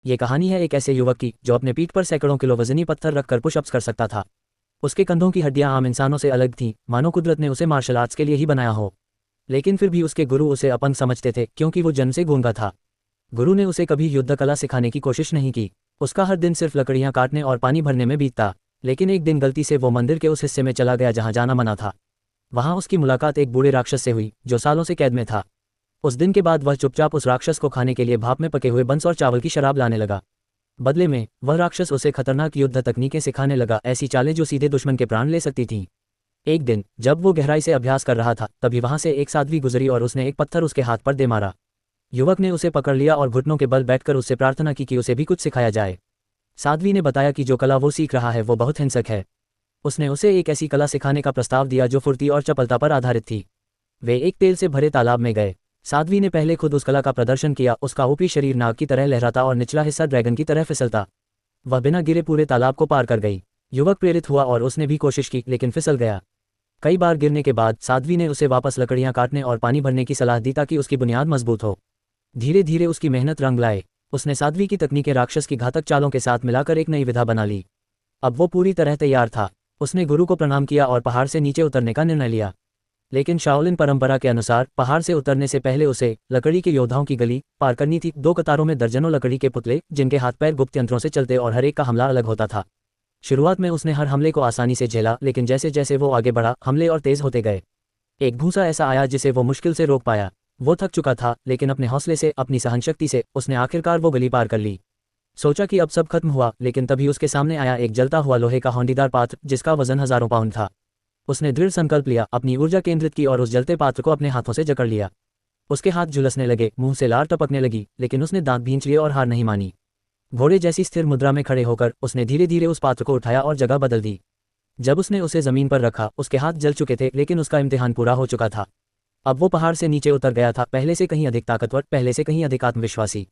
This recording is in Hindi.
ये कहानी है एक ऐसे युवक की जो अपने पीठ पर सैकड़ों किलो वजनी पत्थर रखकर पुशअप्स कर सकता था। उसके कंधों की हड्डियां आम इंसानों से अलग थीं, मानो कुदरत ने उसे मार्शल आर्ट्स के लिए ही बनाया हो। लेकिन फिर भी उसके गुरु उसे अपंग समझते थे क्योंकि वो जन्म से गूंगा था। गुरु ने उसे कभी युद्ध कला सिखाने की कोशिश नहीं की। उसका हर दिन सिर्फ लकड़ियां काटने और पानी भरने में बीतता। लेकिन एक दिन गलती से वो मंदिर के उस हिस्से में चला गया जहां जाना मना था। वहां उसकी मुलाकात एक बूढ़े राक्षस से हुई जो सालों से कैद में था। उस दिन के बाद वह चुपचाप उस राक्षस को खाने के लिए भाप में पके हुए बंस और चावल की शराब लाने लगा। बदले में वह राक्षस उसे खतरनाक युद्ध तकनीकें सिखाने लगा, ऐसी चालें जो सीधे दुश्मन के प्राण ले सकती थीं। एक दिन जब वो गहराई से अभ्यास कर रहा था तभी वहां से एक साध्वी गुजरी और उसने एक पत्थर उसके हाथ पर दे मारा। युवक ने उसे पकड़ लिया और घुटनों के बल बैठकर उससे प्रार्थना की कि उसे भी कुछ सिखाया जाए। साध्वी ने बताया कि जो कला वो सीख रहा है वो बहुत हिंसक है। उसने उसे एक ऐसी कला सिखाने का प्रस्ताव दिया जो फुर्ती और चपलता पर आधारित थी। वे एक तेल से भरे तालाब में गए। साध्वी ने पहले खुद उस कला का प्रदर्शन किया। उसका ऊपरी शरीर नाग की तरह लहराता और निचला हिस्सा ड्रैगन की तरह फिसलता। वह बिना गिरे पूरे तालाब को पार कर गई। युवक प्रेरित हुआ और उसने भी कोशिश की लेकिन फिसल गया। कई बार गिरने के बाद साध्वी ने उसे वापस लकड़ियां काटने और पानी भरने की सलाह दी ताकि उसकी बुनियाद मजबूत हो। धीरे धीरे उसकी मेहनत रंग लाए। उसने साध्वी की तकनीकें राक्षस की घातक चालों के साथ मिलाकर एक नई विधा बना ली। अब वो पूरी तरह तैयार था। उसने गुरु को प्रणाम किया और पहाड़ से नीचे उतरने का निर्णय लिया। लेकिन शाओलिन परंपरा के अनुसार पहाड़ से उतरने से पहले उसे लकड़ी के योद्धाओं की गली पार करनी थी। 2 कतारों में दर्जनों लकड़ी के पुतले जिनके हाथ पैर गुप्त यंत्रों से चलते और हर एक का हमला अलग होता था। शुरुआत में उसने हर हमले को आसानी से झेला, लेकिन जैसे जैसे वो आगे बढ़ा हमले और तेज होते गए। एक भूसा ऐसा आया जिसे वो मुश्किल से रोक पाया। वो थक चुका था लेकिन अपने हौसले से, अपनी सहनशक्ति से उसने आखिरकार वो गली पार कर ली। सोचा कि अब सब खत्म हुआ, लेकिन तभी उसके सामने आया एक जलता हुआ लोहे का हौंडीदार पात्र जिसका वजन हजारों पाउंड था। उसने दृढ़ संकल्प लिया, अपनी ऊर्जा केंद्रित की और उस जलते पात्र को अपने हाथों से जकड़ लिया। उसके हाथ झुलसने लगे, मुंह से लार टपकने लगी, लेकिन उसने दांत भींच लिए और हार नहीं मानी। घोड़े जैसी स्थिर मुद्रा में खड़े होकर उसने धीरे धीरे उस पात्र को उठाया और जगह बदल दी। जब उसने उसे जमीन पर रखा उसके हाथ जल चुके थे, लेकिन उसका इम्तिहान पूरा हो चुका था। अब वो पहाड़ से नीचे उतर गया था, पहले से कहीं अधिक ताकतवर, पहले से कहीं अधिक आत्मविश्वासी।